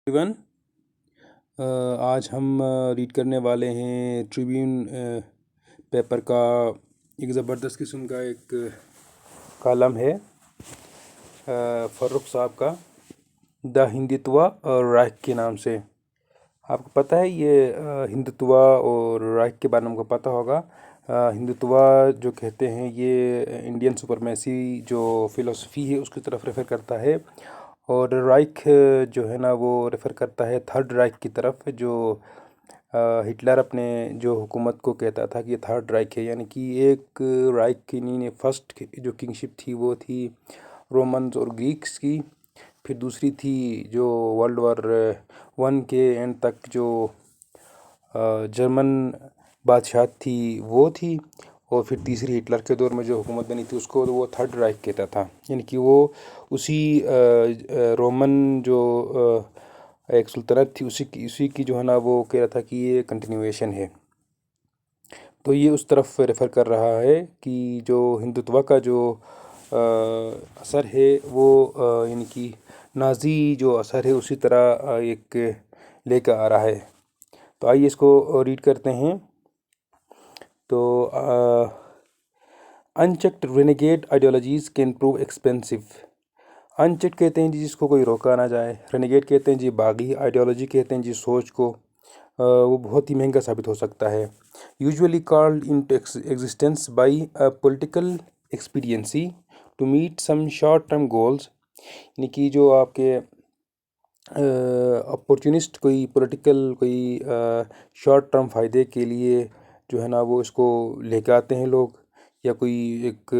Everyone, आज हम read करने वाले हैं ट्रिब्यून पेपर का एक ज़बरदस्त किस्म का एक कॉलम है फ़र्रुख साहब का, द हिंदुत्व और राइख के नाम से। आपको पता है ये हिंदुत्व और राइख के बारे में आपको पता होगा। हिंदुत्व जो कहते हैं ये इंडियन सुपरमेसी जो फ़िलोसफी है उसकी तरफ रेफ़र करता है, और राइख जो है ना वो रेफ़र करता है थर्ड राइख की तरफ, जो हिटलर अपने जो हुकूमत को कहता था कि ये थर्ड राइख है। यानी कि एक राइख की नहीं, फर्स्ट जो किंगशिप थी वो थी रोमन्स और ग्रीक्स की, फिर दूसरी थी जो वर्ल्ड वॉर वन के एंड तक जो जर्मन बादशाह थी वो थी, और फिर तीसरी हिटलर के दौर में जो हुकूमत बनी थी उसको वो थर्ड राइख कहता था। यानी कि वो उसी रोमन जो एक सुल्तनत थी उसी की जो है ना वो कह रहा था कि ये कंटिन्यूएशन है। तो ये उस तरफ रेफ़र कर रहा है कि जो हिंदुत्व का जो असर है वो यानी कि नाज़ी जो असर है उसी तरह एक लेकर आ रहा है। तो आइए इसको रीड करते हैं। तो unchecked renegade ideologies can prove expensive. Unchecked कहते हैं जी जिसको कोई रोका ना जाए, रेनेगेड कहते हैं जी बागी, आइडियोलॉजी कहते हैं जी सोच को, वो बहुत ही महंगा साबित हो सकता है। Usually called into existence by a political expediency to meet some short term goals. यानी कि जो आपके अपॉर्चुनिस्ट कोई पॉलिटिकल कोई शॉर्ट टर्म फ़ायदे के लिए जो है ना वो इसको लेकर आते हैं लोग, या कोई एक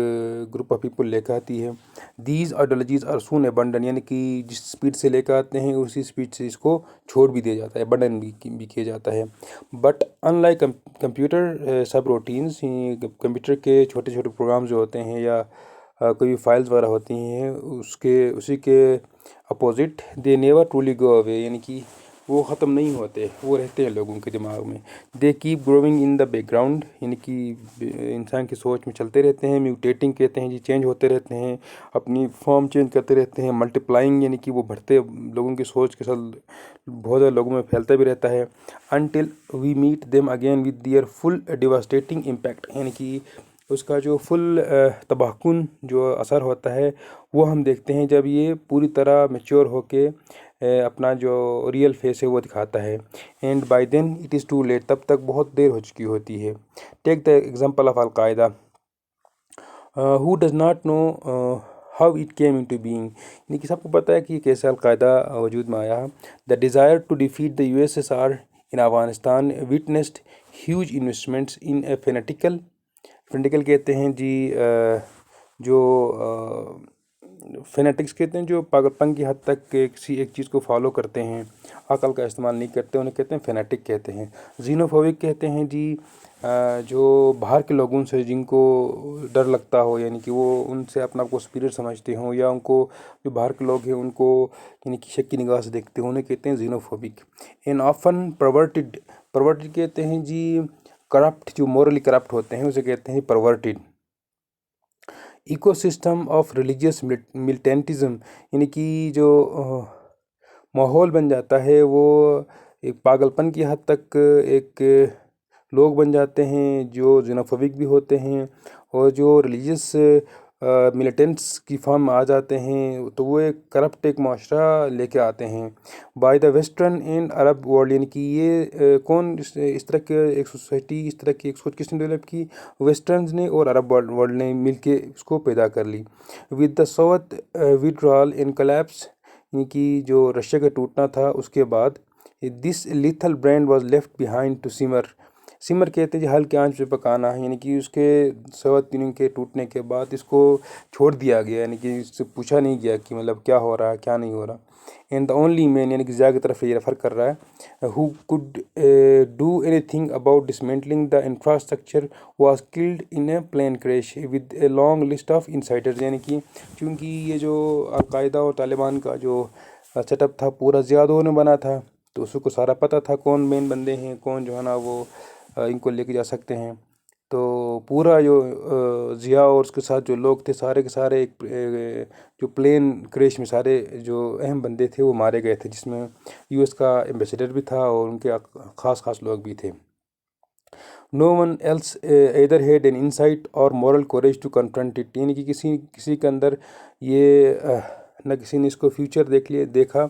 ग्रुप ऑफ पीपल लेकर आती है। These ideologies are soon abandon, यानी कि जिस स्पीड से लेकर आते हैं उसी स्पीड से इसको छोड़ भी दिया जाता है, अबंडन भी किया जाता है। बट अनलाइक कंप्यूटर सब रूटीन्स, कंप्यूटर के छोटे छोटे प्रोग्राम जो होते हैं या कोई फाइल्स वगैरह होती हैं उसी के opposite they never truly go away, यानी कि वो ख़त्म नहीं होते, वो रहते हैं लोगों के दिमाग में। They keep growing in the background, यानी कि इंसान की सोच में चलते रहते हैं। म्यूटेटिंग कहते हैं जी चेंज होते रहते हैं, अपनी फॉर्म चेंज करते रहते हैं। मल्टीप्लाइंग यानी कि वो बढ़ते लोगों की सोच के साथ बहुत ज़्यादा लोगों में फैलता भी रहता है। Until we meet them again with their full devastating impact, यानी कि उसका जो फुल तबाहकुन जो असर होता है वो हम देखते हैं जब ये पूरी तरह मैच्योर होके अपना जो रियल फेस है वो दिखाता है। And by then it is too late, तब तक बहुत देर हो चुकी होती है। Take the example of al Qaeda, who does not know how it came into being, यानी कि सबको पता है कि कैसे अलकायदा वजूद में आया। The desire to defeat the USSR in Afghanistan witnessed huge investments in a fanatical कहते हैं जी जो फेनेटिक्स कहते हैं जो पागलपन की हद तक किसी एक चीज़ को फॉलो करते हैं, अकल का इस्तेमाल नहीं करते, उन्हें कहते हैं फेनेटिक कहते हैं। जीनोफोबिक कहते हैं जी जो बाहर के लोगों से जिनको डर लगता हो, यानी कि वो उनसे अपना को सुपीरियर समझते हों, या उनको जो बाहर के लोग हैं उनको यानी कि शक की निगाह से देखते हो, उन्हें कहते हैं जीनोफोबिक। एंड ऑफन परवर्टेड कहते हैं जी करप्ट, जो मोरली करप्ट होते हैं उसे कहते हैं परवर्टेड। इकोसिस्टम ऑफ रिलीजियस मिलिटेंटिज्म, यानी कि जो माहौल बन जाता है वो एक पागलपन की हद तक एक लोग बन जाते हैं जो जिनोफोबिक भी होते हैं, और जो रिलीजियस मिलिटेंट्स की फॉर्म में आ जाते हैं, तो वो एक करप्ट एक माशरा लेके आते हैं। By the western and Arab world, यानी कि ये कौन इस तरह के एक सोसाइटी, इस तरह की एक सोच किसने डेवलप की? वेस्टर्न्स ने और अरब वर्ल्ड ने मिलके इसको पैदा कर ली। With the south withdrawal and collapse, यानी कि जो रशिया का टूटना था उसके बाद this lethal brand was left behind to simmer कहते हैं जी हल्के आंच पे पकाना, यानी कि उसके सोवियत यूनियन के टूटने के बाद इसको छोड़ दिया गया, यानी कि इससे पूछा नहीं गया कि मतलब क्या हो रहा है क्या नहीं हो रहा। एंड द ओनली मैन, यानी कि ज़िया की तरफ ये रेफर कर रहा है, who could do anything about dismantling the infrastructure was killed in a plane crash with a long list of insiders. यानी कि चूँकि ये जो अलकायदा और तालिबान का जो सेटअप था पूरा ज़ियादों ने बना था, तो उसको सारा पता था कौन मेन बंदे हैं, कौन जो है ना वो इनको लेके जा सकते हैं। तो पूरा जो ज़िया और उसके साथ जो लोग थे सारे के सारे जो प्लेन क्रैश में सारे जो अहम बंदे थे वो मारे गए थे, जिसमें यूएस का एम्बेसडर भी था और उनके ख़ास ख़ास लोग भी थे। No one else either had an insight और moral courage to confront it, यानी कि किसी किसी के अंदर ये न किसी ने इसको फ्यूचर देखा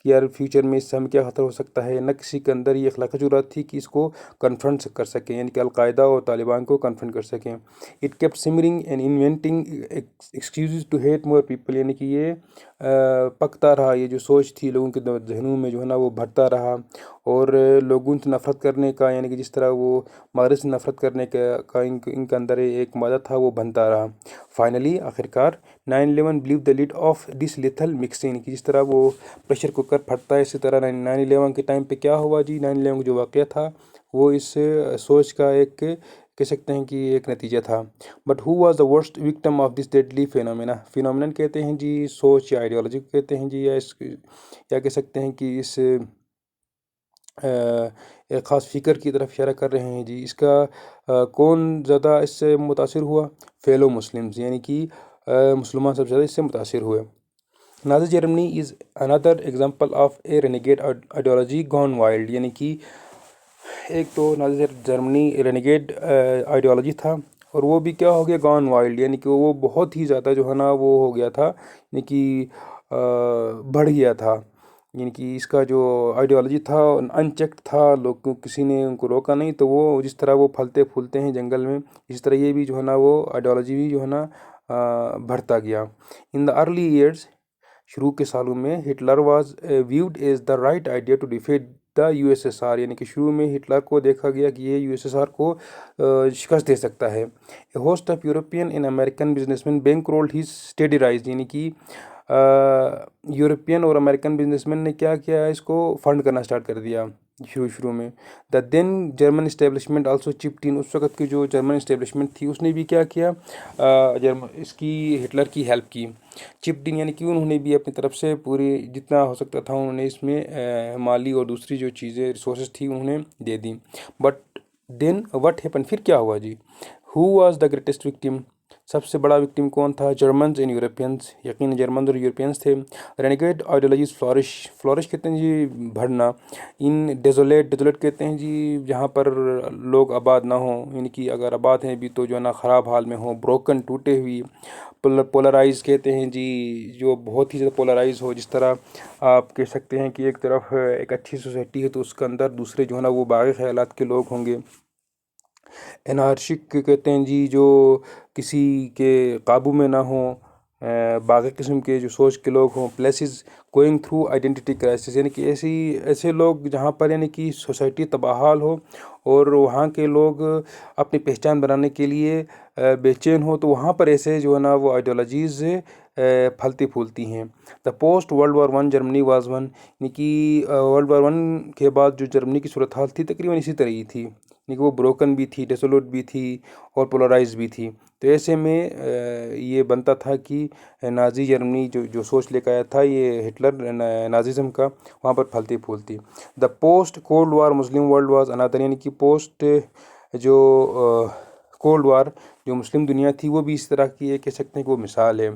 कि यार फ्यूचर में इससे हमें क्या खतरा हो सकता है, न किसी के अंदर ये अखलाकी जुर्रत थी कि इसको कन्फ्रंट कर सकें, यानी कि अलकायदा और तालिबान को कन्फ्रंट कर सकें। It kept simmering and inventing excuses to hate more people, यानी कि ये पकता रहा, ये जो सोच थी लोगों के जहनों में जो है ना वो भरता रहा, और लोगों से नफ़रत करने का, यानी कि जिस तरह वो मारे से नफ़रत करने का इनके अंदर एक मादा था वो बनता रहा। फाइनली आखिरकार 9/11 believe the lid of this lethal mixing, कि जिस तरह वो प्रेशर कुकर फटता है इसी तरह 9/11 के टाइम पे क्या हुआ जी, 9/11 का जो वाक़या था वो इस सोच का एक कह सकते हैं कि एक नतीजा था। But who was the worst victim of this deadly phenomenon कहते हैं जी सोच, या आइडियोलॉजी को कहते हैं जी, या कह सकते हैं कि इस एक ख़ास फ़िक्र की तरफ इशारा कर रहे हैं जी। इसका कौन ज़्यादा इससे मुतासिर हुआ? फेलो मुस्लिम्स, यानी कि मुसलमान सबसे ज़्यादा इससे मुतासिर हुए। Nazi Germany is another example of A renegade ideology gone wild, यानी कि एक तो नाज़ी जर्मनी रेनेगेड आइडियोलॉजी था, और वो भी क्या हो गया, गॉन वाइल्ड, यानी कि वो बहुत ही ज़्यादा जो है ना वो हो गया था, यानी कि बढ़ गया था। यानी कि इसका जो आइडियोलॉजी था अनचेक्ड था, लोग को किसी ने उनको रोका नहीं, तो वो जिस तरह वो फलते फूलते हैं जंगल में, इस तरह ये भी जो है ना वो आइडियोलॉजी भी जो है ना बढ़ता गया। इन द अर्ली ईयर्स, शुरू के सालों में, Hitler was viewed as the right idea to defeat the USSR, यानी कि शुरू में हिटलर को देखा गया कि ये यूएसएसआर को शिकस्त दे सकता है। A host of European and American businessman bankrolled his steady rise, यानी कि यूरोपियन और अमेरिकन बिजनेसमैन ने क्या किया, इसको फंड करना स्टार्ट कर दिया शुरू शुरू में। The then German establishment also chipped in, उस वक्त की जो जर्मन इस्टेब्लिशमेंट थी उसने भी क्या किया, इसकी हिटलर की हेल्प की। चिप्ड इन यानी कि उन्होंने भी अपनी तरफ से पूरी जितना हो सकता था उन्होंने इसमें माली और दूसरी जो चीज़ें रिसोर्सेज थी उन्होंने दे दी। बट देन व्हाट हैपन, फिर क्या हुआ जी? Who was the greatest victim, सबसे बड़ा विक्टिम कौन था? जर्मन्स एंड यूरोपियंस, यकीन जर्मन और यूरोपियंस थे। रेनेगेड आइडियोलॉजीज फ्लॉरिश, फ्लॉरिश कहते हैं जी भरना। इन डेजोलेट, डेजोलेट कहते हैं जी जहाँ पर लोग आबाद ना हो, यानी कि अगर आबाद हैं भी तो जो है ना ख़राब हाल में हो, ब्रोकन, टूटे हुई। पोलराइज कहते हैं जी जो बहुत ही ज़्यादा पोलराइज हो, जिस तरह आप कह सकते हैं कि एक तरफ एक अच्छी सोसाइटी है तो उसके अंदर दूसरे जो है ना वो बाग़ ख़यालात के लोग होंगे। एनार्शिक कहते हैं जी जो किसी के काबू में ना हो, बाकी किस्म के जो सोच के लोग हों। Places going through identity crisis, यानी कि ऐसे लोग जहाँ पर यानी कि सोसाइटी तबाहाल हो और वहाँ के लोग अपनी पहचान बनाने के लिए बेचैन हो, तो वहाँ पर ऐसे जो है ना वो आइडियोलॉजीज़ फलती फूलती हैं। The post world war 1 Germany was one, यानी कि वर्ल्ड वॉर 1 के बाद जो जर्मनी की सूरत हाल थी तकरीबन इसी तरह ही थी, यानी कि वो ब्रोकन भी थी, डेसोलूट भी थी और पोलराइज भी थी। तो ऐसे में ये बनता था कि नाज़ी जर्मनी जो सोच लेकर आया था ये हिटलर नाजिज़म का, वहाँ पर फलती फूलती। The post cold war Muslim world was another, यानी कि पोस्ट जो कोल्ड वार जो मुस्लिम दुनिया थी वो भी इस तरह की कह सकते हैं कि वो मिसाल है।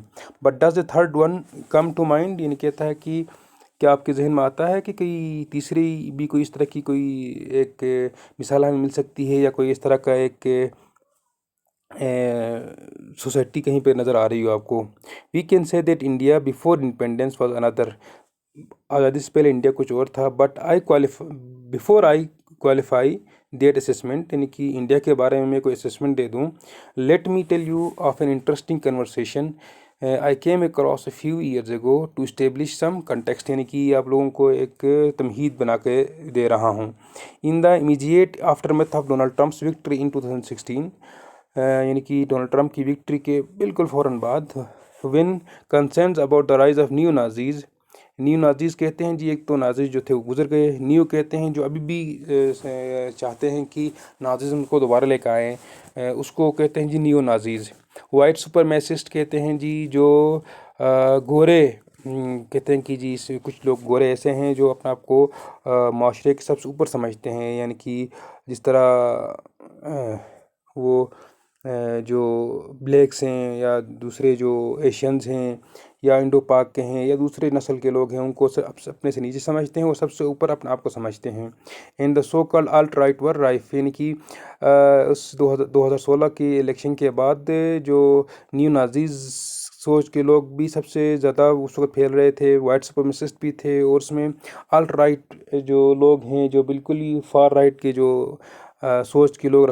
But does the third one come to mind, यानी कहता है कि क्या आपके जहन में आता है कि कोई तीसरी भी कोई इस तरह की कोई एक मिसाल हमें मिल सकती है, या कोई इस तरह का एक सोसाइटी कहीं पे नज़र आ रही हो आपको? We can say that India before independence was another, आज़ादी से पहले इंडिया कुछ और था। But I qualify that assessment, यानी कि इंडिया के बारे में मैं कोई असेसमेंट दे दूँ। Let me tell you of an interesting conversation I came across a few years ago to establish some context, यानी कि आप लोगों को एक तमहीद बना के दे रहा हूँ। In the immediate aftermath of Donald Trump's victory in 2016, यानी कि डोनाल्ड ट्रम्प की विक्ट्री के बिल्कुल फ़ौरन बाद, when concerns about the rise of new Nazis, new Nazis कहते हैं जी एक तो नाजीज़ जो थे वो गुजर गए, न्यू कहते हैं जो अभी भी चाहते हैं कि नाजिज़म को दोबारा लेकर आएँ, उसको कहते हैं जी नियो नाजीज़। वाइट सुपरमैसिस्ट कहते हैं जी जो गोरे कहते हैं कि जी कुछ लोग गोरे ऐसे हैं जो अपने आप को माशरे के सबसे ऊपर समझते हैं, यानी कि जिस तरह वो जो ब्लैक्स हैं या दूसरे जो एशियंस हैं या इंडो पाक के हैं या दूसरे नस्ल के लोग हैं, उनको अपने से नीचे समझते हैं, वो सबसे ऊपर अपने आप को समझते हैं। And the so called alt right were rife, यानी कि उस 2016 के इलेक्शन के बाद जो न्यू नाजीज सोच के लोग भी सबसे ज़्यादा उस वक्त फैल रहे थे, वाइट सुपरमेसिस्ट भी थे, और उसमें अल्ट राइट जो लोग हैं, जो बिल्कुल ही फार राइट के जो सोच के लोग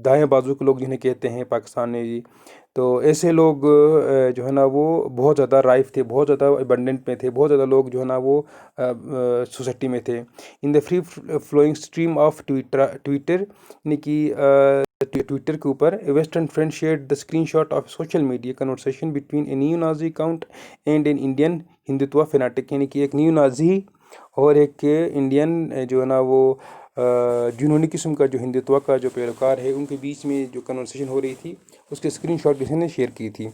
दाएं बाजू के लोग जिन्हें कहते हैं पाकिस्तान में जी, तो ऐसे लोग जो है ना वो बहुत ज़्यादा राइफ थे, बहुत ज़्यादा अबंडेंट में थे, बहुत ज़्यादा लोग जो है ना वो सोसाइटी में थे। In the free flowing stream of Twitter यानी कि ट्विटर के ऊपर western friend shared the screenshot of social media conversation between a new Nazi account and an Indian Hindutva fanatic, यानी कि एक न्यू नाजी और एक इंडियन जो है ना वो जुनूनी किस्म का जो हिंदुत्व का जो पैरोकार है, उनके बीच में जो कन्वर्सेशन हो रही थी, उसके स्क्रीनशॉट किसी ने शेयर की थी।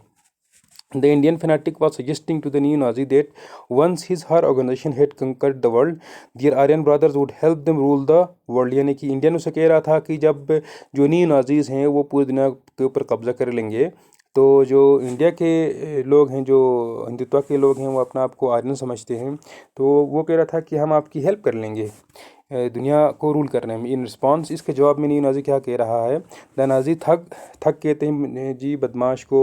The Indian fanatic was suggesting to the neo-Nazi that once her organization had conquered the world, their Aryan brothers would help them rule the world। यानी कि इंडियन उसे कह रहा था कि जब जो न्यू-नाजीज़ हैं वो पूरी दुनिया के ऊपर कब्जा कर लेंगे, तो जो इंडिया के लोग हैं, जो हिंदुत्व के लोग हैं, वो अपना आप को आर्यन समझते हैं, तो वो कह रहा था कि हम आपकी हेल्प कर लेंगे दुनिया को रूल करने में। इन रिस्पॉन्स इसके जवाब में न्यू नाजी क्या कह रहा है, द नाजी थग, थग कहते हैं जी बदमाश को,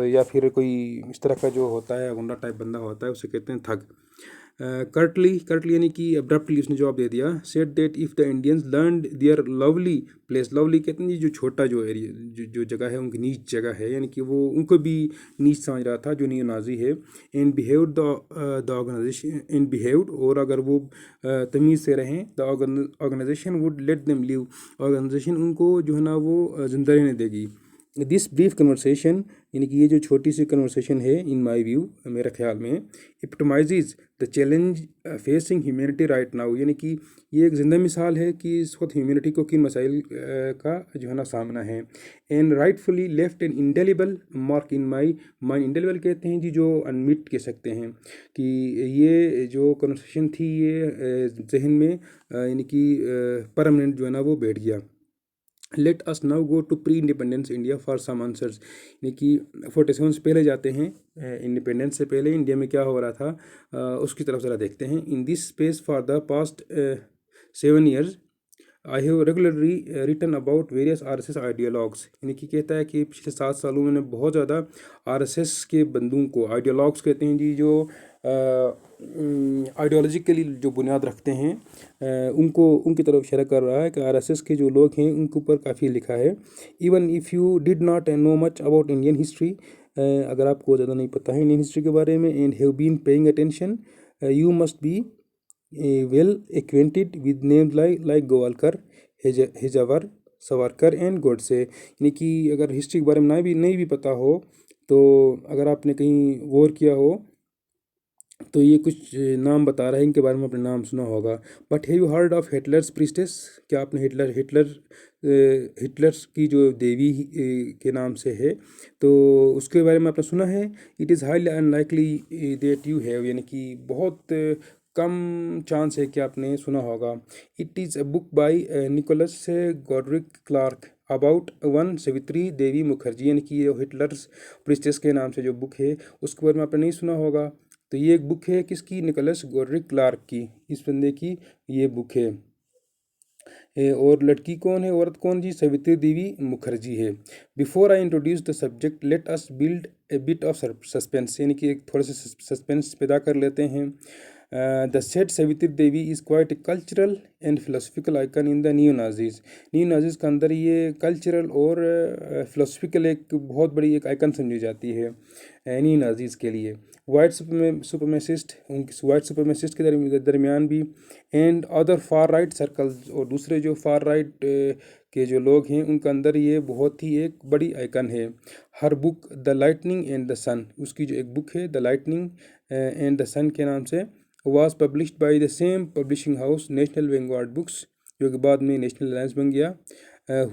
या फिर कोई इस तरह का जो होता है गुंडा टाइप बंदा होता है, उसे कहते हैं थग। कर्टली यानी कि अब्रप्टली उसने जवाब दे दिया, said that if the Indians learned their lovely place, lovely कहते हैं जी जो छोटा जो एरिया जो जगह है, उनकी नीच जगह है, यानी कि वो उनको भी नीच समझ रहा था जो नियो नाजी है। And behaved the organisation, and behaved, और अगर वो तमीज़ से रहें, the organisation would let them live, organisation उनको जो है ना वो जिंदा रहने देगी। दिस ब्रीफ कन्वर्सेशन, यानी कि ये जो छोटी सी कन्वर्सेशन है, इन माई व्यू, मेरे ख्याल में, epitomise the challenge facing humanity right now, यानी कि ये एक ज़िंदा मिसाल है कि इस वक्त ह्यूमैनिटी को किन मसाइल का जो है ना सामना है। And rightfully left N indelible mark in my mind, indelible कहते हैं जी जो अनमिट कह सकते हैं, कि ये जो कन्वर्सेशन थी ये जहन में यानी कि परमानेंट जो है ना वो बैठ गया। Let us now go to pre independence India for some answers, यानी कि 47 से पहले जाते हैं, इंडिपेंडेंस से पहले इंडिया में क्या हो रहा था उसकी तरफ ज़रा देखते हैं। In this space for the past 7 years I have regularly written about various RSS ideologues, यानी कि कहता है कि पिछले 7 सालों में बहुत ज़्यादा आरएसएस के बंदूओं को, आइडियोलॉग्स कहते हैं जी जो आइडियोलॉजिकली जो बुनियाद रखते हैं, उनको उनकी तरफ इशारा कर रहा है कि आरएसएस के जो लोग हैं उनके ऊपर काफ़ी लिखा है। Even if you did not know much about Indian history, अगर आपको ज़्यादा नहीं पता है इंडियन हिस्ट्री के बारे में, and have been paying attention, you must be well acquainted with names like Golwalkar, Hedgewar, Savarkar and Godse, यानी कि अगर हिस्ट्री के बारे में नहीं भी पता हो, तो अगर आपने कहीं गौर किया हो तो ये कुछ नाम बता रहा है, इनके बारे में आपने नाम सुना होगा। But have you heard of Hitler's priestess, क्या आपने हिटलर्स की जो देवी के नाम से है, तो उसके बारे में आपने सुना है। It is highly unlikely that you have, यानी कि बहुत कम चांस है कि आपने सुना होगा। It is a book by Nicholas Goodrick Clarke about one Savitri Devi Mukherji, यानी कि ये हिटलर्स प्रिस्टेस के नाम से जो बुक है उसके बारे में आपने नहीं सुना होगा। तो ये एक बुक है किसकी, निकोलस गॉडरिक क्लार्क की, इस बंदे की ये बुक है। और लड़की कौन है, औरत कौन जी, सावित्री देवी मुखर्जी है। Before I introduce the subject let us build a bit of suspense, यानी कि एक थोड़ा सा सस्पेंस पैदा कर लेते हैं। The set Savitri Devi is quite a cultural and philosophical icon in the new Nazis, new Nazis के अंदर ये कल्चरल और फिलोसफिकल एक बहुत बड़ी एक आइकन समझी जाती है न्यू नाजीज़ के लिए। वाइट सुपरमेसिस्ट, उनकी वाइट सुपरमेसिस्ट के दरमियान भी, and other far right circles, और दूसरे जो फार राइट के जो लोग हैं उनके अंदर ये बहुत ही एक बड़ी आइकन है। Her book the lightning and the sun, उसकी जो एक बुक है the lightning and the sun के नाम से, was published by the same publishing house national vanguard books, जो कि बाद में नेशनल अलायंस बन गया,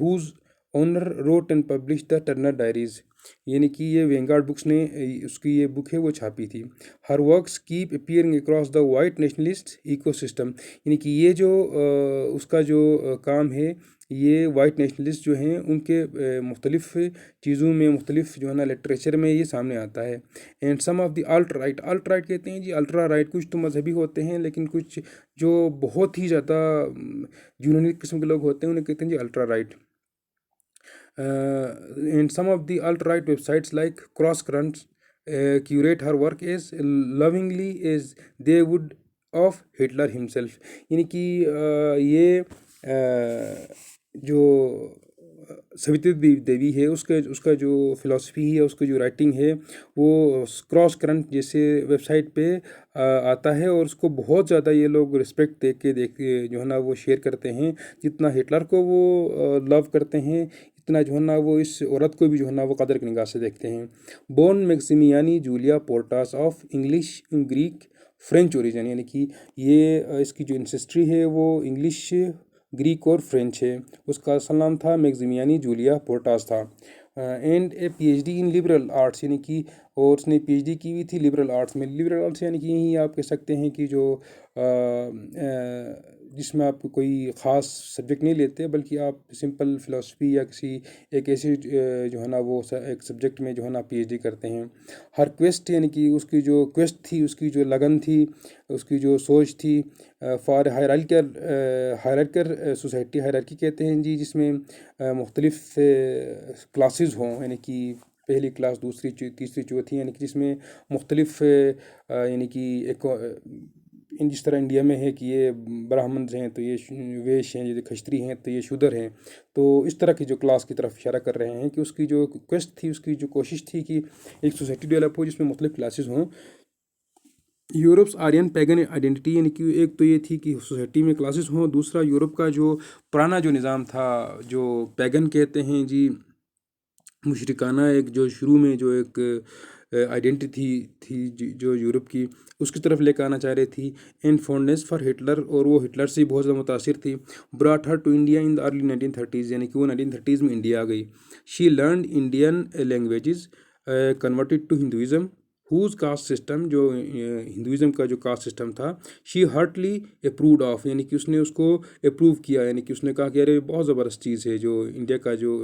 whose owner wrote and published the Turner diaries, यानी कि ये वैंगगार्ड बुक्स ने उसकी ये बुक है वो छापी थी। हर works keep appearing across the white nationalist ecosystem, यानी कि ये जो उसका जो काम है ये वाइट नेशनलिस्ट जो हैं उनके मुख्तलिफ चीज़ों में, मुख्तलिफ जो है ना लिटरेचर में ये सामने आता है। And some of the alt right कहते हैं जी, अल्ट्रा राइट कुछ तो मजहबी होते हैं, लेकिन कुछ जो बहुत ही ज़्यादा यूनानी किस्म के लोग होते हैं उन्हें कहते हैं जी ultra right. And some of the alt-right websites like Cross Currents curate her work as lovingly as they would of Hitler himself। यानी कि ये जो सवित्री देवी है उसका जो फिलॉसफी है, उसका जो राइटिंग है वो क्रॉस करंट जैसे वेबसाइट पे आता है, और उसको बहुत ज़्यादा ये लोग रिस्पेक्ट देख के जो है ना वो शेयर करते हैं। जितना हिटलर को वो लव करते हैं, इतना जो है ना वो इस औरत को भी जो है ना वो कदर की निगाह से देखते हैं। Born Maximiani Julia Portas of English Greek French origin, यानी कि ये इसकी जो इंसेस्ट्री है वो इंग्लिश, ग्रीक और फ्रेंच है। उसका असल नाम था मैक्सिमियानी जूलिया पोर्टास था। And A PhD in liberal arts, यानी कि और उसने पीएचडी की हुई थी लिबरल आर्ट्स में। लिबरल आर्ट्स यानी कि यही आप कह सकते हैं कि जो जिसमें आप कोई ख़ास सब्जेक्ट नहीं लेते, बल्कि आप सिंपल फ़िलासफ़ी या किसी एक ऐसे जो है ना वो एक सब्जेक्ट में जो है ना पीएचडी करते हैं। हर क्वेस्ट, यानी कि उसकी जो क्वेस्ट थी, उसकी जो लगन थी, उसकी जो सोच थी फॉर हायरार्किकल सोसाइटी, हायरार्की कहते हैं जी, जिसमें मुख्तलिफ क्लासेस हों, यानी कि पहली क्लास, दूसरी, तीसरी, चौथी, यानी कि जिसमें मुख्तलिफ यानी कि एक जिस तरह इंडिया में है कि ये ब्राह्मण हैं तो ये वैश्य हैं, ये क्षत्रिय हैं तो ये शूद्र हैं। तो इस तरह की जो क्लास की तरफ इशारा कर रहे हैं कि उसकी जो क्वेस्ट थी, उसकी जो कोशिश थी कि एक सोसाइटी डेवलप हो जिसमें मुख्तलिफ क्लासेस हों। यूरोप्स आर्यन पैगन आइडेंटिटी, यानी कि एक तो ये थी कि सोसाइटी में क्लासेस हों, दूसरा यूरोप का जो पुराना जो निज़ाम था, जो पैगन कहते हैं जी, मुशरिकाना, एक जो शुरू में जो एक आइडेंटिटी थी जो यूरोप की, उसकी तरफ लेकर आना चाह रही थी। एंड फॉन्डनेस फॉर हिटलर, और वो हिटलर से बहुत ज़्यादा मुतासिर थी। Brought her to India in the early 1930s, यानी कि वो 1930s में इंडिया आ गई। She learn Indian languages, converted to Hinduism whose caste system, जो हिंदुज़म का जो कास्ट सिस्टम था, शी हार्टली अप्रूव्ड ऑफ, यानी कि उसने उसको अप्रूव किया, यानी कि उसने कहा कि अरे बहुत ज़बरदस्त चीज़ है जो इंडिया का जो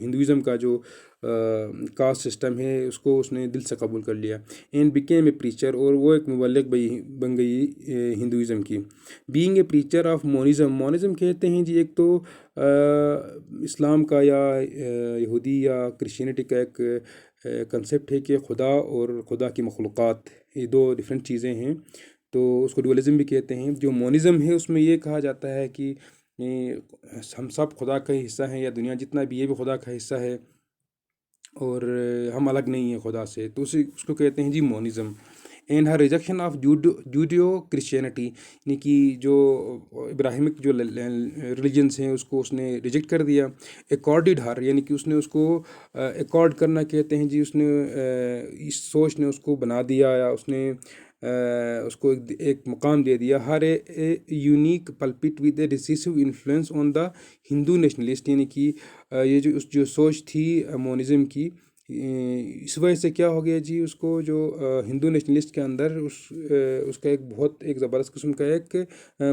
हिंदुज़म का जो कास्ट सिस्टम है, उसको उसने दिल से कबूल कर लिया। एंड बिकेम ए प्रीचर, और वो एक मुबल्लिग बन गई हिंदुज़म की। Being a preacher of monism, monism कहते हैं जी एक तो इस्लाम का या यहूदी या क्रिश्चियनिटी का एक कंसेप्ट है कि खुदा और खुदा की मखलूक़ात, ये दो डिफरेंट चीज़ें हैं, तो उसको डुअलिज़म भी कहते हैं। जो मोनिज़म है उसमें ये कहा जाता है कि हम सब खुदा का ही हिस्सा हैं, या दुनिया जितना भी ये भी खुदा का हिस्सा है, और हम अलग नहीं हैं खुदा से, तो उसको कहते हैं जी monism. And her rejection of Judeo Christianity, यानी कि जो इब्राहिमिक जो रिलीजन्स हैं उसको उसने रिजेक्ट कर दिया। एकॉर्डिड हर, यानी कि उसने उसको एकॉर्ड करना कहते हैं जी, उसने इस सोच ने उसको बना दिया, या उसने उसको एक मुकाम दे दिया। Her a unique pulpit with a decisive influence on the Hindu nationalist, यानी कि ये जो सोच थी मोनिज़म की, इस वजह से क्या हो गया जी, उसको जो हिंदू नेशनलिस्ट के अंदर उसका एक बहुत एक ज़बरदस्त किस्म का एक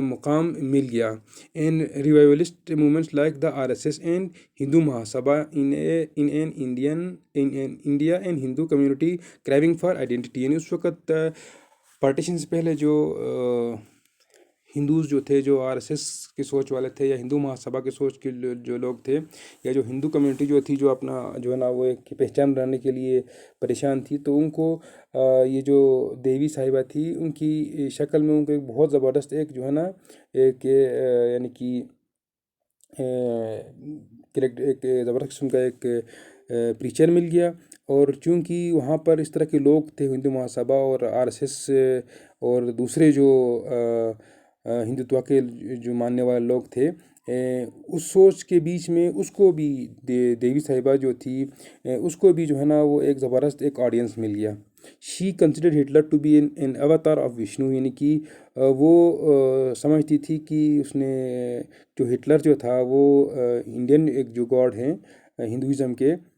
मुकाम मिल गया। And revivalist movements like the RSS and Hindu Mahasabha in an India and Hindu community craving for identity, यानी उस वक्त पार्टीशन से पहले जो हिंदूज़ जो थे, जो आरएसएस की सोच वाले थे, या हिंदू महासभा की सोच के जो लोग थे, या जो हिंदू कम्युनिटी जो थी, जो अपना जो है ना वो एक पहचान बनाने के लिए परेशान थी, तो उनको ये जो देवी साहिबा थी, उनकी शक्ल में उनको एक बहुत ज़बरदस्त एक जो है ना एक यानी कि एक ज़बरदस्त किस्म का एक प्रीचर मिल गया। और चूंकि वहाँ पर इस तरह के लोग थे, हिंदू महासभा और आरएसएस और दूसरे जो हिंदुत्व के जो मानने वाले लोग थे, उस सोच के बीच में उसको भी देवी साहिबा जो थी, उसको भी जो है ना वो एक ज़बरदस्त एक ऑडियंस मिल गया। She considered Hitler to be an avatar of Vishnu, यानी कि वो समझती थी कि उसने जो हिटलर जो था वो इंडियन एक जो गॉड हैं हिंदुज़म के,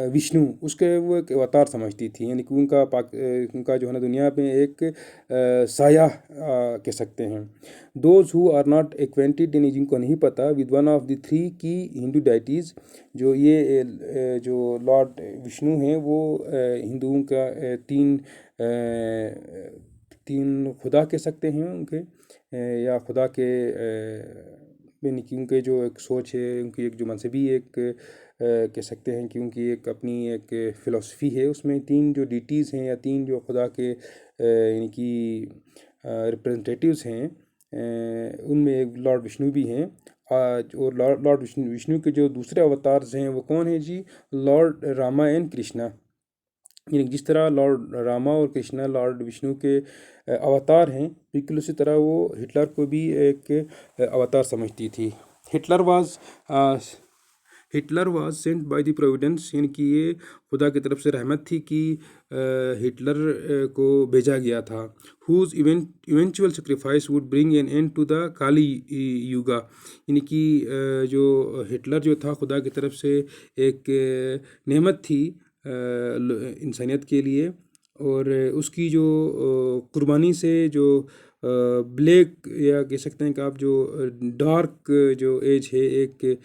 विष्णु, उसके वो एक अवतार समझती थी, यानी कि उनका जो है ना दुनिया में एक साया कह सकते हैं। Those who are not acquainted, यानी जिनको नहीं पता, with one of the three key Hindu deities, जो ये जो लॉर्ड विष्णु हैं वो हिंदुओं का तीन खुदा कह सकते हैं उनके, या खुदा के यानी कि उनके जो एक सोच है, उनकी एक जो मजहबी एक कह सकते हैं कि उनकी एक अपनी एक फ़िलासफ़ी है, उसमें तीन जो डीटीज़ हैं या तीन जो खुदा के यानी कि रिप्रेजेंटेटिव्स हैं, उनमें एक लॉर्ड विष्णु भी हैं। और लॉर्ड विष्णु के जो दूसरे अवतार्स हैं वो कौन है जी? Lord Rama and Krishna. यानी जिस तरह लॉर्ड रामा और कृष्णा लॉर्ड विष्णु के अवतार हैं, बिल्कुल उसी तरह वो हिटलर को भी एक अवतार समझती थी। Hitler was sent by the Providence, यानी कि ये खुदा की तरफ से रहमत थी कि हिटलर को भेजा गया था। Whose eventual sacrifice would bring an end to the Kali Yuga, यानी कि जो हिटलर जो था खुदा की तरफ से एक नेमत थी इंसानियत के लिए, और उसकी जो कुर्बानी से जो ब्लैक या कह सकते हैं कि आप जो डार्क जो एज है, एक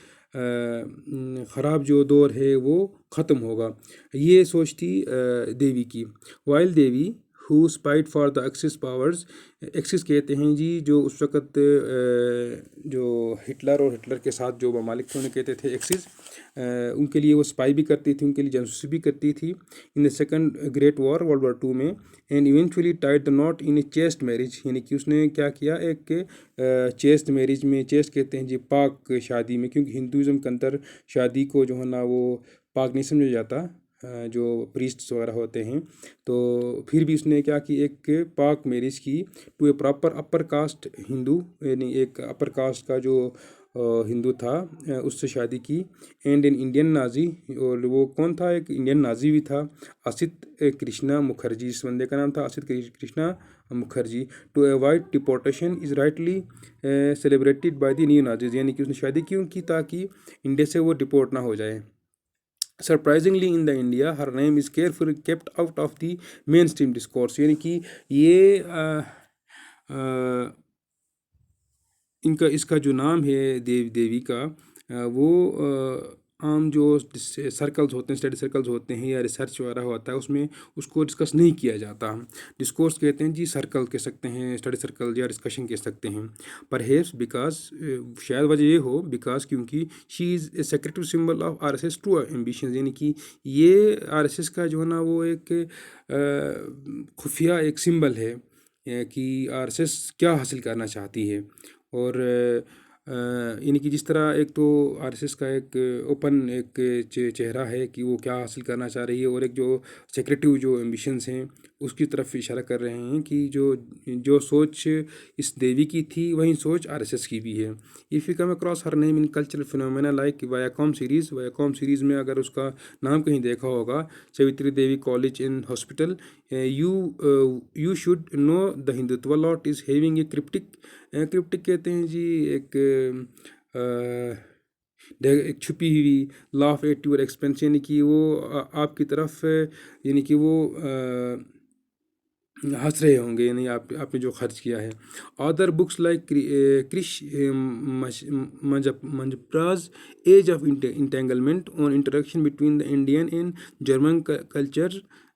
ख़राब जो दौर है वो ख़त्म होगा, ये सोच थी देवी की। While Devi who spite for the axis powers, axis कहते हैं जी जो उस वक़्त जो हिटलर और हिटलर के साथ जो ममालिक थे उन्हें कहते थे एक्सिस, उनके लिए वो स्पाई भी करती थी, उनके लिए जासूसी भी करती थी इन the second great war, world war 2 में। And eventually tied the not in A chest marriage, यानी कि उसने क्या किया, एक चेस्ट मैरिज में, चेस्ट कहते हैं जी पाक शादी में, क्योंकि हिंदुज़म के अंदर शादी को जो है ना वो पाक नहीं समझा जाता, जो प्रीस्ट्स वगैरह होते हैं, तो फिर भी उसने क्या कि एक पाक मैरिज की to a proper upper caste Hindu, यानी एक अपर कास्ट का जो हिंदू था, उससे शादी की। एंड एन इंडियन नाजी, और वो कौन था, एक इंडियन नाजी भी था, असित कृष्णा मुखर्जी, इस बंदे का नाम था Asit Krishna Mukherjee. To avoid deportation is rightly celebrated by the new Nazis, यानी कि उसने शादी क्यों की, ताकि इंडिया से वो डिपोर्ट ना हो जाए। Surprisingly in the India her name is carefully kept out of the main stream discourse, यानी कि ये इसका जो नाम है देवी का, वो आम जो सर्कल्स होते हैं, स्टडी सर्कल्स होते हैं या रिसर्च वगैरह होता है, उसमें उसको डिस्कस नहीं किया जाता। डिस्कोर्स कहते हैं जी, सर्कल कह सकते हैं, स्टडी सर्कल या डिस्कशन कह सकते हैं। पर हेव्स बिकॉज, शायद वजह ये हो, बिकॉज क्योंकि she is a secretive symbol of RSS true ambition, यानी कि ये RSS का जो है ना वो एक खुफिया एक सिंबल है कि RSS क्या हासिल करना चाहती है। और यानी कि जिस तरह एक तो RSS का एक ओपन एक चेहरा है कि वो क्या हासिल करना चाह रही है, और एक जो सेक्रेटिव जो एम्बिशंस हैं उसकी तरफ इशारा कर रहे हैं कि जो सोच इस देवी की थी वही सोच RSS की भी है। If you come across her name in cultural phenomena like Viacom series में अगर उसका नाम कहीं देखा होगा, Savitri Devi college and hospital, you should know the Hindutva lot is having a cryptic कहते हैं जी एक छुपी हुई लाफ एट योर एक्सपेंस, यानी कि वो आपकी तरफ, यानी कि वो हंस रहे होंगे, यानी आपने जो खर्च किया है। Other books like Kris Manjapra age of entanglement on interaction between the Indian and German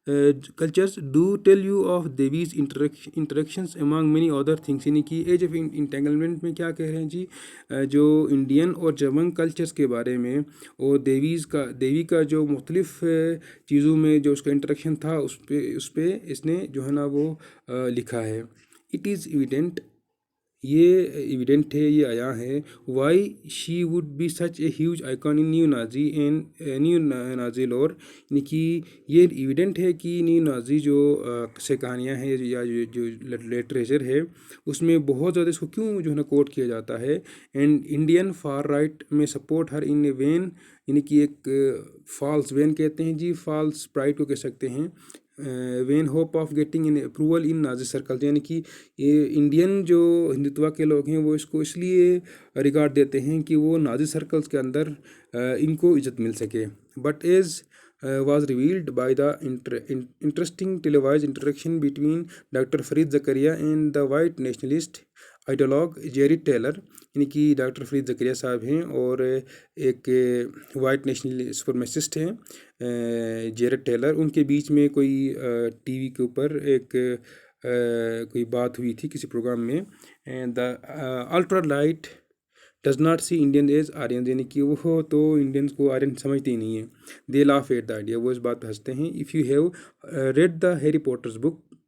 cultures do tell you of Devi's interactions among many other things, यानी कि एज ऑफ इंटेंगलमेंट में क्या कह रहे हैं जी, जो इंडियन और जर्मन कल्चर्स के बारे में, और देवी का जो मुख्तलिफ चीज़ों में जो उसका इंटरेक्शन था, उस पर इसने जो है ना वो लिखा है। इट इज़ एविडेंट, ये एविडेंट है, ये आया है, why she would be such a huge icon in new Nazi lore, यानी कि ये एविडेंट है कि न्यू नाजी जो से कहानियाँ हैं या जो लिटरेचर है उसमें बहुत ज़्यादा इसको क्यों जो है ना कोट किया जाता है। एंड इंडियन फार राइट में support her in A when, यानी कि एक फॉल्स वेन कहते हैं जी, फॉल्स प्राइड को कह सकते हैं, when hope of getting in approval in Nazi circle, यानी कि ये इंडियन जो हिंदुत्व के लोग हैं वो इसको इसलिए रिगार्ड देते हैं कि वो नाजी सर्कल्स के अंदर इनको इज्जत मिल सके। But as was revealed by the interesting televised interaction between Dr. Fareed Zakaria and the white nationalist ideologue Jerry Taylor, यानी कि डॉक्टर फरीद ज़करिया साहब हैं और एक वाइट नेशनल सुपरमेसिस्ट हैं जेरेड टेलर। उनके बीच में कोई टीवी के ऊपर एक कोई बात हुई थी किसी प्रोग्राम में। The ultra light does not see Indian as Aryan, यानी कि वो तो इंडियंस को आर्यन समझते ही नहीं है। They laugh at the idea, वो इस बात पर हंसते हैं। If you have read the Harry Potter's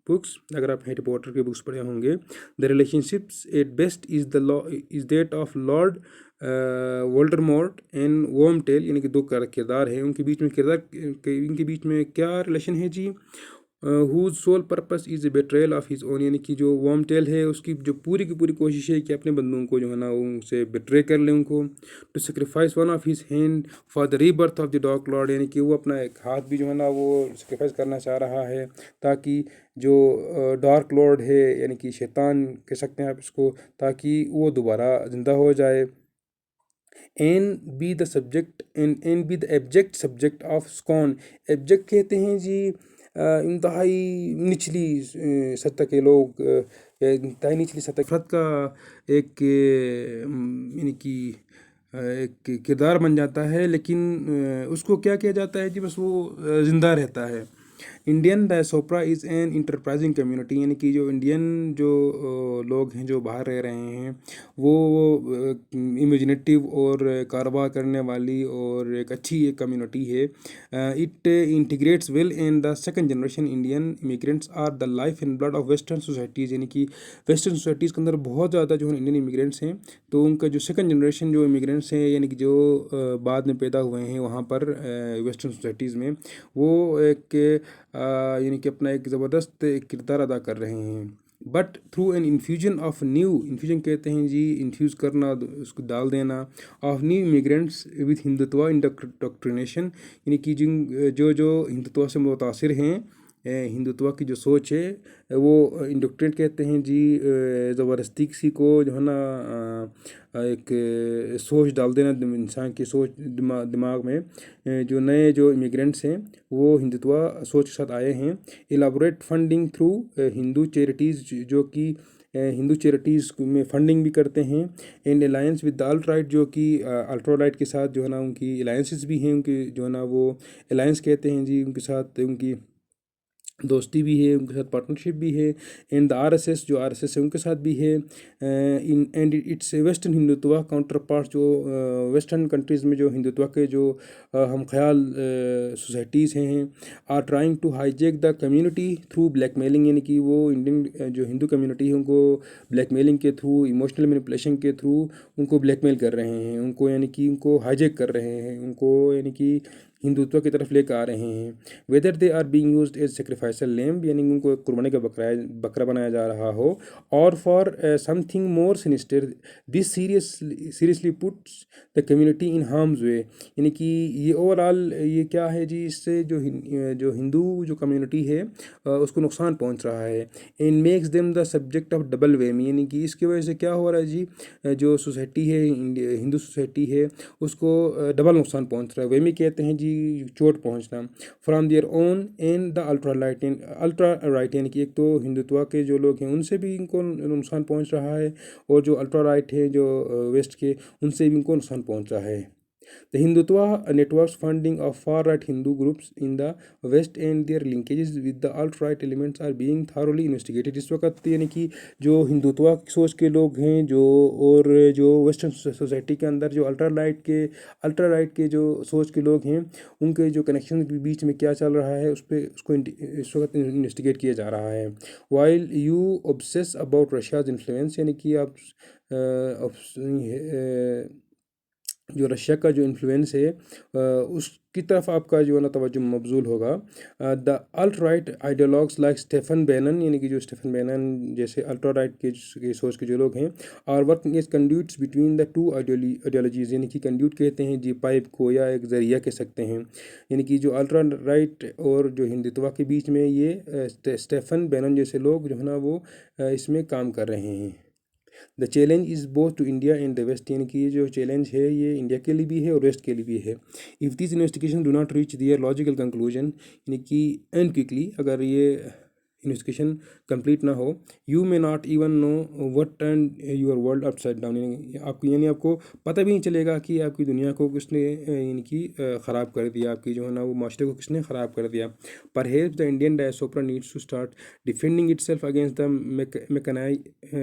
books, अगर आप हैरी पॉटर के बुक्स पढ़े होंगे, the relationships at best is that of Lord Voldemort and Wormtail, यानी कि दो किरदार हैं, उनके बीच में क्या रिलेशन है जी। whose sole purpose is a betrayal of his own, यानी कि जो वॉर्मटेल है उसकी जो पूरी की पूरी कोशिश है कि अपने बंदूकों को जो है ना उनसे बेट्रे कर ले उनको। To sacrifice one of his hand for the rebirth of the dark lord, यानी कि वो अपना एक हाथ भी जो है ना वो सेक्रीफाइस करना चाह रहा है ताकि जो डार्क लॉर्ड है, यानी कि शैतान कह सकते हैं आप इसको, ताकि वो दोबारा ज़िंदा हो जाए। And be the subject and be the abject subject of scorn. Abject कहते हैं जी इंतहाई निचली सतह के लोग, इंतहाई निचली सतह फर्द का एक यानी कि एक किरदार बन जाता है, लेकिन उसको क्या किया जाता है जी, बस वो ज़िंदा रहता है। Indian diaspora is an enterprising community, यानी कि जो इंडियन जो लोग हैं जो बाहर रह रहे हैं वो इमेजिनेटिव और कारोबार करने वाली और एक अच्छी एक कम्युनिटी है। It integrates well in the second generation Indian immigrants are the life and blood of western societies, यानी कि वेस्टर्न सोसाइटीज़ के अंदर बहुत ज़्यादा जो है इंडियन इमिग्रेंट्स हैं, तो उनका जो सेकंड जनरेशन जो इमिग्रेंट्स हैं, यानी कि जो बाद में पैदा हुए हैं वहाँ पर वेस्टर्न सोसाइटीज़ में, वो एक यानी कि अपना एक ज़बरदस्त किरदार अदा कर रहे हैं। But through an infusion of new, infusion कहते हैं जी इन्फ्यूज़ करना, उसको डाल देना, of new immigrants with Hindutva indoctrination, यानी कि जो हिंदुत्व से मुतासिर हैं, हिंदुत्व की जो सोच है वो इंडोक्ट्रिनेट कहते हैं जी, ज़बरदस्ती किसी को जो है ना एक सोच डाल देना इंसान की सोच दिमाग में। जो नए जो इमिग्रेंट्स हैं वो हिंदुत्व सोच के साथ आए हैं। Elaborate funding through Hindu charities, जो कि हिंदू चैरिटीज़ में फंडिंग भी करते हैं। एंड अलायंस विद द अल्ट्राइट, जो कि अल्ट्राराइट के साथ जो है ना उनकी अलायंसेस भी हैं, उनके जो है ना वो अलायंस कहते हैं जी, उनके साथ उनकी दोस्ती भी है, उनके साथ पार्टनरशिप भी है। एंड द आरएसएस, जो आरएसएस है उनके साथ भी है। In and its western Hindutva counterpart, जो वेस्टर्न कंट्रीज़ में जो हिंदुत्व के जो हम ख्याल सोसाइटीज़ हैं, are trying to hijack the community through blackmailing, यानी कि वो इंडियन जो हिंदू कम्युनिटी है उनको ब्लैकमेलिंग के थ्रू, इमोशनल मैनिपुलेशन के थ्रू उनको ब्लैकमेल कर रहे हैं, उनको यानी कि उनको हाईजेक कर रहे हैं, उनको यानी कि हिंदुत्व की तरफ लेकर आ रहे हैं। Whether they are being used as sacrificial lamb, यानी उनको कुर्बानी का बकरा बनाया जा रहा हो, और for something more sinister, this seriously puts the community in harm's way, यानी कि ये ओवरऑल ये क्या है जी, इससे जो हिंदू जो कम्युनिटी है उसको नुकसान पहुंच रहा है। In makes them the subject of double whammy, यानी कि इसकी वजह से क्या हो रहा है जी, जो सोसाइटी है हिंदू सोसाइटी है उसको डबल नुकसान पहुंच रहा है। वेमी कहते हैं जी चोट पहुंचना। From their own and the ultra right, यानी कि एक तो हिंदुत्व के जो लोग हैं उनसे भी इनको नुकसान पहुंच रहा है, और जो अल्ट्रा राइट है जो वेस्ट के, उनसे भी इनको नुकसान पहुंच रहा है। The Hindutva network's funding of far-right Hindu groups in the West and their linkages with the alt-right elements are being thoroughly investigated। इस वक्त यानी कि जो हिंदुत्व की सोच के लोग हैं जो, और जो वेस्टर्न सोसाइटी के अंदर जो अल्ट्रा राइट के जो सोच के लोग हैं, उनके जो कनेक्शन के बीच में क्या चल रहा है उसको इस वक्त इन्वेस्टिगेट किया जा रहा है। While you obsess about Russia's influence, यानी कि आप जो रशिया का जो इन्फ्लुएंस है उसकी तरफ आपका जो है ना तवज्जो मबजूल होगा। The alt right ideologues like Stephen Bannon, यानी कि जो स्टेफन बैनन जैसे अल्ट्रा राइट के सोच के जो लोग हैं, और working as conduits between the two ideologies, यानी कि कंड्यूट कहते हैं जी पाइप को, या एक ज़रिया कह सकते हैं, यानी कि जो अल्ट्रा राइट और जो हिंदुत्व के बीच में ये स्टेफन बैनन जैसे लोग जो है ना वो इसमें काम कर रहे हैं। The challenge is both to India and the west, यानी कि ये जो चैलेंज है ये इंडिया के लिए भी है और वेस्ट के लिए भी है। If this investigation do not reach their logical conclusion, यानी कि एंड क्विकली, अगर ये इन्वेस्टिगेशन कंप्लीट ना हो, you may not even know what turn your world upside down, यानी आपको पता भी नहीं चलेगा कि आपकी दुनिया को किसने यानी कि ख़राब कर दिया, आपकी जो है ना वो माशरे को किसने ख़राब कर दिया। Perhaps the Indian diaspora needs to start defending itself against the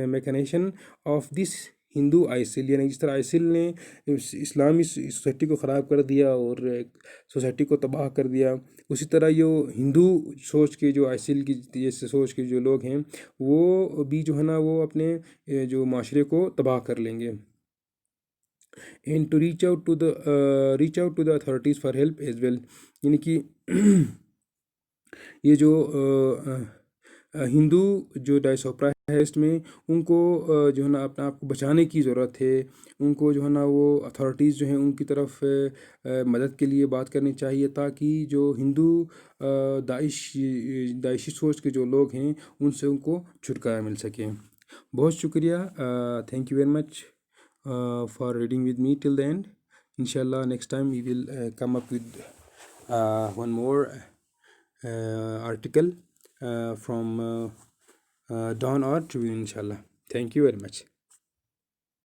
mechanisation of this Hindu ISIL, यानी जिस तरह आइसिल ने इस्लामी सोसाइटी को ख़राब कर दिया और सोसाइटी को तबाह कर दिया, उसी तरह यो हिंदू सोच के जो आइसिल की जैसे सोच के जो लोग हैं वो भी जो है ना वो अपने जो माशरे को तबाह कर लेंगे। And to reach out to the authorities for help as well, यानी कि ये जो हिंदू जो डायस्पोरा है इसमें उनको जो है ना अपना आप को बचाने की ज़रूरत है, उनको जो है ना वो अथॉरिटीज़ जो हैं उनकी तरफ मदद के लिए बात करनी चाहिए, ताकि जो हिंदू दाइशी सोच के जो लोग हैं उनसे उनको छुटकारा मिल सके। बहुत शुक्रिया, thank you very much for reading with me till the end. इंशाल्लाह next time we will come up with one more article from Dawn or Tribune, inshallah. Thank you very much.